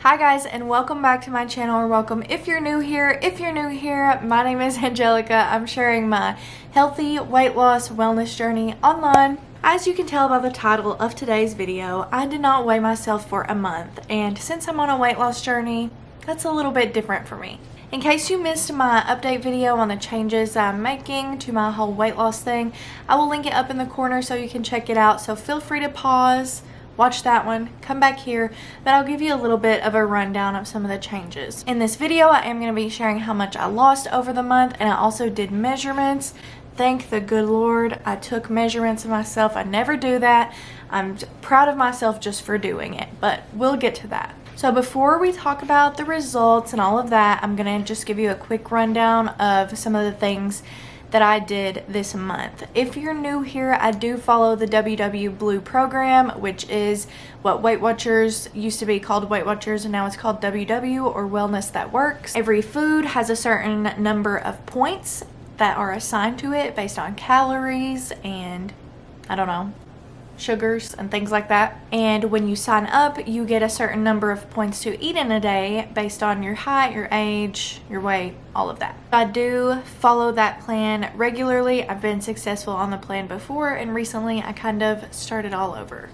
Hi guys, and welcome back to my channel, or welcome if you're new here. If you're new here, my name is Angelica. I'm sharing my healthy weight loss wellness journey online. As you can tell by the title of today's video, I did not weigh myself for a month, and since I'm on a weight loss journey, that's a little bit different for me. In case you missed my update video on the changes I'm making to my whole weight loss thing, I will link it up in the corner so you can check it out. So feel free to pause, watch that one, come back here, but I'll give you a little bit of a rundown of some of the changes. In this video, I am going to be sharing how much I lost over the month, and I also did measurements. Thank the good Lord, I took measurements of myself. I never do that. I'm proud of myself just for doing it, but we'll get to that. So before we talk about the results and all of that, I'm going to just give you a quick rundown of some of the things that I did this month. If you're new here, I do follow the WW Blue program, which is what Weight Watchers used to be called Weight Watchers, and now it's called WW, or Wellness That Works. Every food has a certain number of points that are assigned to it based on calories and I don't know, sugars and things like that. And when you sign up, you get a certain number of points to eat in a day based on your height, your age, your weight, all of that. I do follow that plan regularly. I've been successful on the plan before, and recently I kind of started all over.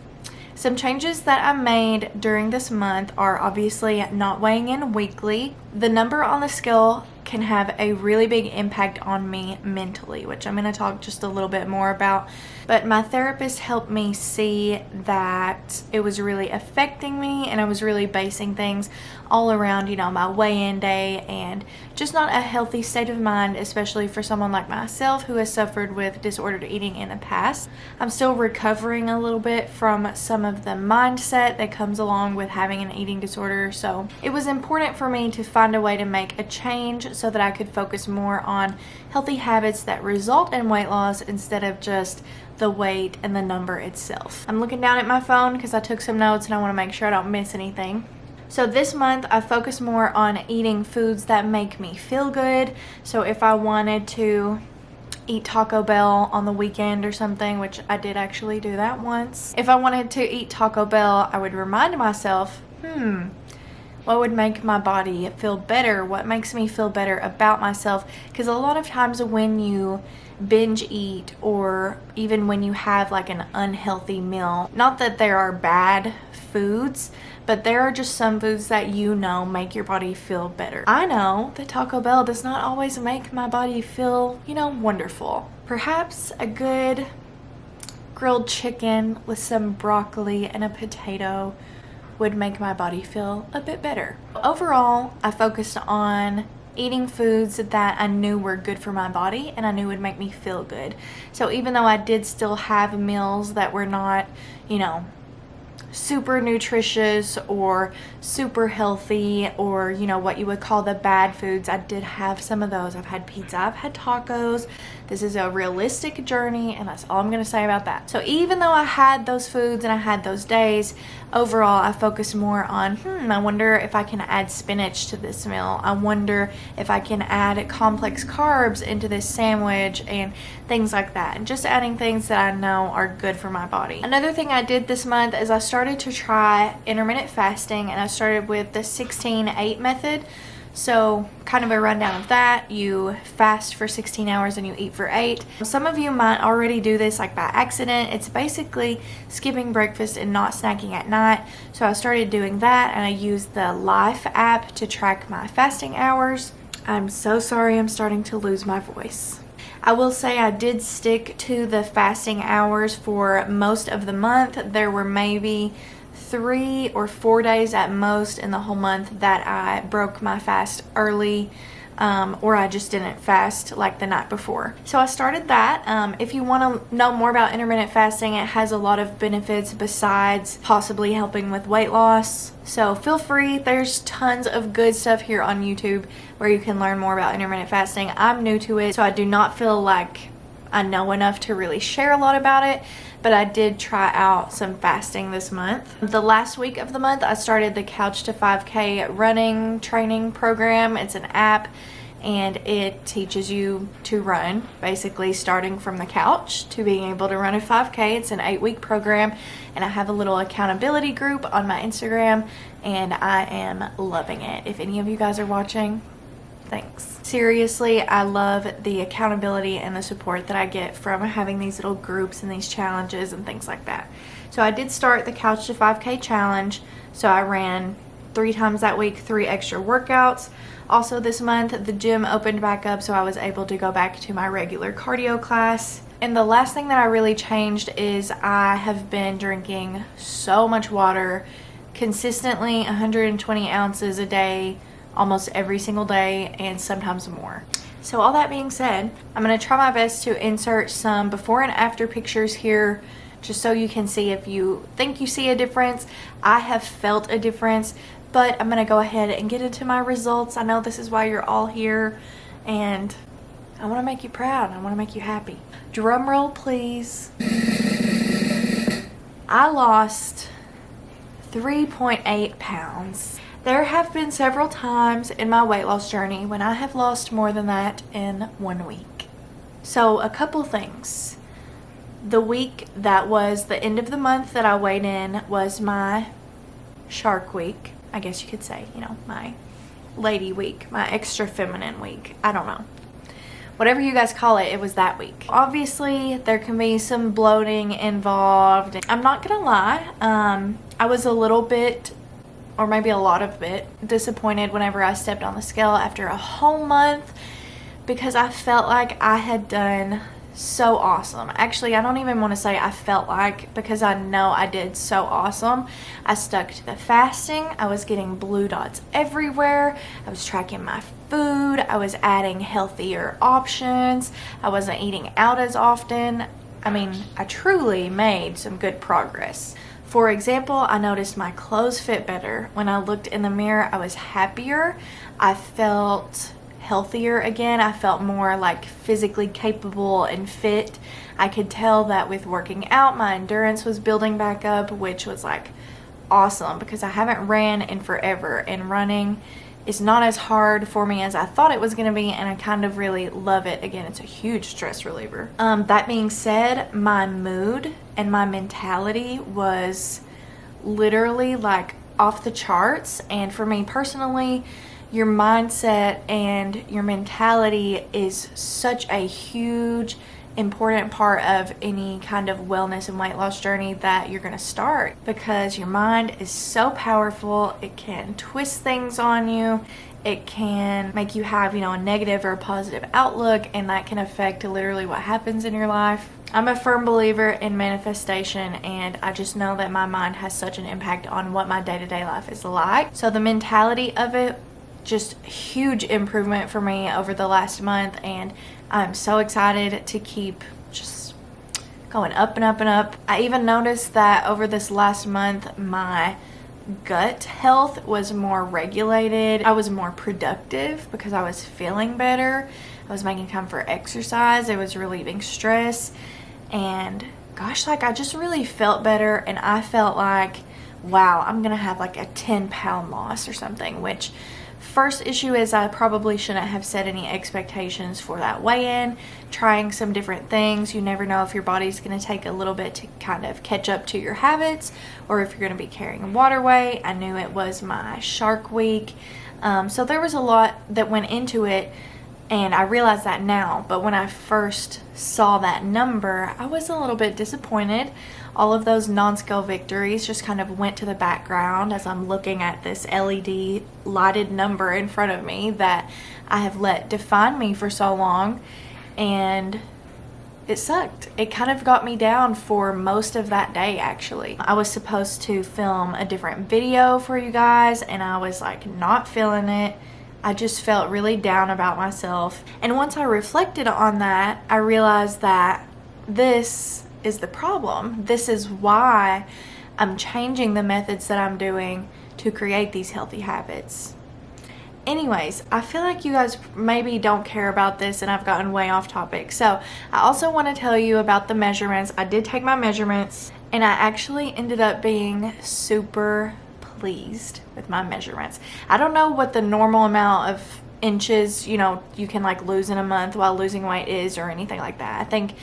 Some changes that I made during this month are obviously not weighing in weekly. The number on the scale can have a really big impact on me mentally, which I'm going to talk just a little bit more about. But my therapist helped me see that it was really affecting me, and I was really basing things all around, my weigh-in day, and just not a healthy state of mind, especially for someone like myself who has suffered with disordered eating in the past. I'm still recovering a little bit from some of the mindset that comes along with having an eating disorder, so it was important for me to find a way to make a change so that I could focus more on healthy habits that result in weight loss instead of just the weight and the number itself. I'm looking down at my phone because I took some notes and I want to make sure I don't miss anything. So this month I focused more on eating foods that make me feel good. So if I wanted to eat Taco Bell on the weekend or something, which I did actually do that once. If I wanted to eat Taco Bell, I would remind myself, what would make my body feel better? What makes me feel better about myself? Because a lot of times when you binge eat, or even when you have like an unhealthy meal, not that there are bad foods, but there are just some foods that make your body feel better. I know that Taco Bell does not always make my body feel, wonderful. Perhaps a good grilled chicken with some broccoli and a potato would make my body feel a bit better. Overall, I focused on eating foods that I knew were good for my body and I knew would make me feel good. So even though I did still have meals that were not, super nutritious or super healthy, or what you would call the bad foods, I did have some of those. I've had pizza, I've had tacos. This is a realistic journey, and that's all I'm going to say about that. So even though I had those foods and I had those days, overall I focused more on I wonder if I can add spinach to this meal. I wonder if I can add complex carbs into this sandwich and things like that, and just adding things that I know are good for my body. Another thing I did this month is I started to try intermittent fasting, and I started with the 16-8 method. So kind of a rundown of that. You fast for 16 hours and you eat for 8. Some of you might already do this like by accident. It's basically skipping breakfast and not snacking at night. So I started doing that, and I used the Life app to track my fasting hours. I'm so sorry, I'm starting to lose my voice. I will say I did stick to the fasting hours for most of the month. There were maybe 3 or 4 days at most in the whole month that I broke my fast early, or I just didn't fast like the night before. So I started that. If you want to know more about intermittent fasting, it has a lot of benefits besides possibly helping with weight loss. So feel free, there's tons of good stuff here on YouTube where you can learn more about intermittent fasting. I'm new to it, so I do not feel like I know enough to really share a lot about it, but I did try out some fasting this month. The last week of the month, I started the Couch to 5K running training program. It's an app, and it teaches you to run, basically starting from the couch to being able to run a 5K. It's an 8-week program, and I have a little accountability group on my Instagram, and I am loving it. If any of you guys are watching, thanks. Seriously, I love the accountability and the support that I get from having these little groups and these challenges and things like that. So I did start the Couch to 5K challenge. So I ran 3 times that week, 3 extra workouts. Also this month, the gym opened back up, so I was able to go back to my regular cardio class. And the last thing that I really changed is I have been drinking so much water, consistently 120 ounces a day, almost every single day, and sometimes more. So all that being said, I'm going to try my best to insert some before and after pictures here, just so you can see if you think you see a difference. I have felt a difference, but I'm going to go ahead and get into my results. I know this is why you're all here, and I want to make you proud. I want to make you happy. Drum roll, please. I lost 3.8 pounds. There have been several times in my weight loss journey when I have lost more than that in 1 week. So a couple things. The week that was the end of the month that I weighed in was my shark week. I guess you could say, you know, my lady week, my extra feminine week. I don't know. Whatever you guys call it, it was that week. Obviously, there can be some bloating involved. I'm not gonna lie, I was a little bit, or maybe a lot of bit, disappointed whenever I stepped on the scale after a whole month, because I felt like I had done so awesome. Actually, I don't even want to say I felt like, because I know I did so awesome. I stuck to the fasting. I was getting blue dots everywhere. I was tracking my food. I was adding healthier options. I wasn't eating out as often. I mean, I truly made some good progress. For example, I noticed my clothes fit better. When I looked in the mirror, I was happier. I felt healthier again. I felt more like physically capable and fit. I could tell that with working out, my endurance was building back up, which was like awesome because I haven't ran in forever, and running is not as hard for me as I thought it was going to be, and I kind of really love it. Again, it's a huge stress reliever. That being said, my mood and my mentality was literally like off the charts, and for me personally, your mindset and your mentality is such a huge, important part of any kind of wellness and weight loss journey that you're going to start, because your mind is so powerful. It can twist things on you. It can make you have, you know, a negative or a positive outlook, and that can affect literally what happens in your life. I'm a firm believer in manifestation, and I just know that my mind has such an impact on what my day-to-day life is like. So the mentality of it, just huge improvement for me over the last month, and I'm so excited to keep just going up and up and up. I even noticed that over this last month, my gut health was more regulated. I was more productive because I was feeling better. I was making time for exercise. It was relieving stress, and gosh, like I just really felt better, and I felt like, wow, I'm gonna have like a 10-pound loss or something, which first issue is I probably shouldn't have set any expectations for that weigh-in. Trying some different things. You never know if your body's going to take a little bit to kind of catch up to your habits, or if you're going to be carrying water weight. I knew it was my shark week. So there was a lot that went into it, and I realize that now. But when I first saw that number, I was a little bit disappointed. All of those non-scale victories just kind of went to the background as I'm looking at this LED lighted number in front of me that I have let define me for so long, and it sucked. It kind of got me down for most of that day, actually. I was supposed to film a different video for you guys, and I was like not feeling it. I just felt really down about myself. And once I reflected on that, I realized that this is the problem. This is why I'm changing the methods that I'm doing to create these healthy habits. Anyways, I feel like you guys maybe don't care about this, and I've gotten way off topic. So I also want to tell you about the measurements. I did take my measurements, and I actually ended up being super pleased with my measurements. I don't know what the normal amount of inches, you know, you can like lose in a month while losing weight is, or anything like that. I think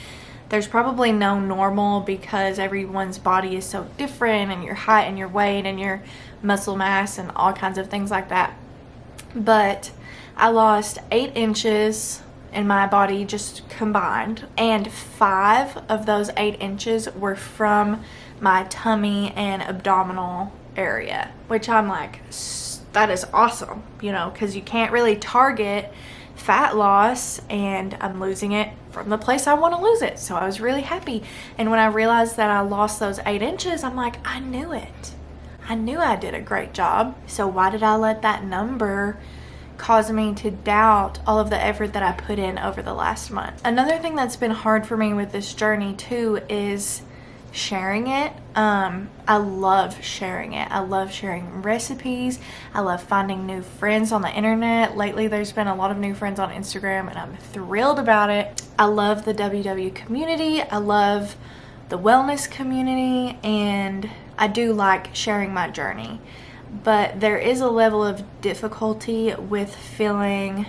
there's probably no normal because everyone's body is so different, and your height and your weight and your muscle mass and all kinds of things like that. But I lost 8 inches in my body just combined, and 5 of those 8 inches were from my tummy and abdominal area, which I'm like, that is awesome, you know, because you can't really target fat loss, and I'm losing it from the place I want to lose it. So I was really happy. And when I realized that I lost those 8 inches, I'm like, I knew it. I knew I did a great job. So why did I let that number cause me to doubt all of the effort that I put in over the last month? Another thing that's been hard for me with this journey too is sharing it. I love sharing it. I love sharing recipes. I love finding new friends on the internet. Lately there's been a lot of new friends on Instagram, and I'm thrilled about it. I love the WW community. I love the wellness community, and I do like sharing my journey. But there is a level of difficulty with feeling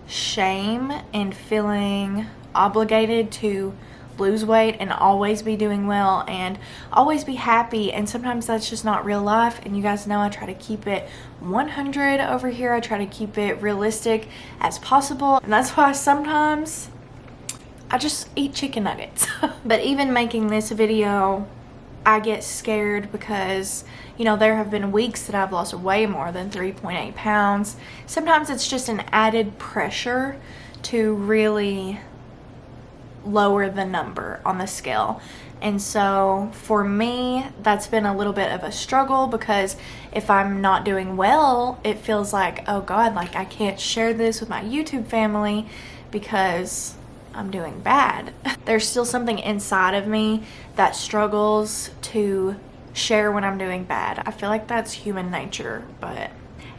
shame and feeling obligated to lose weight and always be doing well and always be happy, and sometimes that's just not real life. And you guys know I try to keep it 100 over here. I try to keep it realistic as possible, and that's why sometimes I just eat chicken nuggets. But even making this video, I get scared because, you know, there have been weeks that I've lost way more than 3.8 pounds. Sometimes it's just an added pressure to really lower the number on the scale. And so for me, that's been a little bit of a struggle, because if I'm not doing well, it feels like, oh God, like I can't share this with my YouTube family because I'm doing bad. There's still something inside of me that struggles to share when I'm doing bad. I feel like that's human nature, but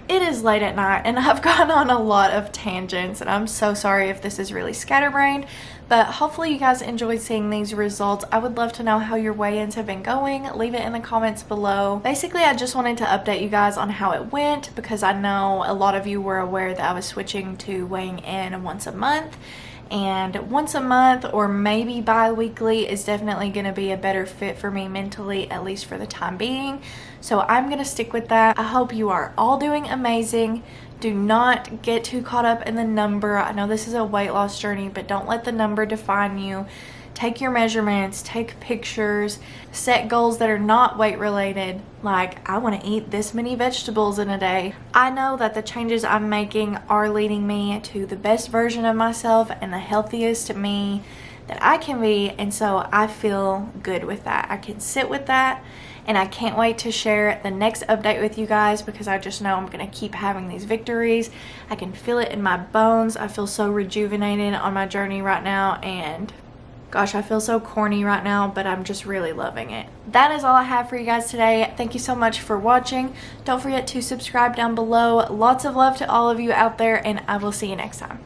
it is late at night and I've gone on a lot of tangents, and I'm so sorry if this is really scatterbrained, but hopefully you guys enjoyed seeing these results. I would love to know how your weigh-ins have been going. Leave it in the comments below. Basically, I just wanted to update you guys on how it went, because I know a lot of you were aware that I was switching to weighing in once a month. And once a month or maybe bi-weekly is definitely going to be a better fit for me mentally, at least for the time being. So I'm going to stick with that. I hope you are all doing amazing. Do not get too caught up in the number. I know this is a weight loss journey, but don't let the number define you. Take your measurements, take pictures, set goals that are not weight related, like I want to eat this many vegetables in a day. I know that the changes I'm making are leading me to the best version of myself and the healthiest me that I can be, and so I feel good with that. I can sit with that, and I can't wait to share the next update with you guys, because I just know I'm going to keep having these victories. I can feel it in my bones. I feel so rejuvenated on my journey right now, and gosh, I feel so corny right now, but I'm just really loving it. That is all I have for you guys today. Thank you so much for watching. Don't forget to subscribe down below. Lots of love to all of you out there, and I will see you next time.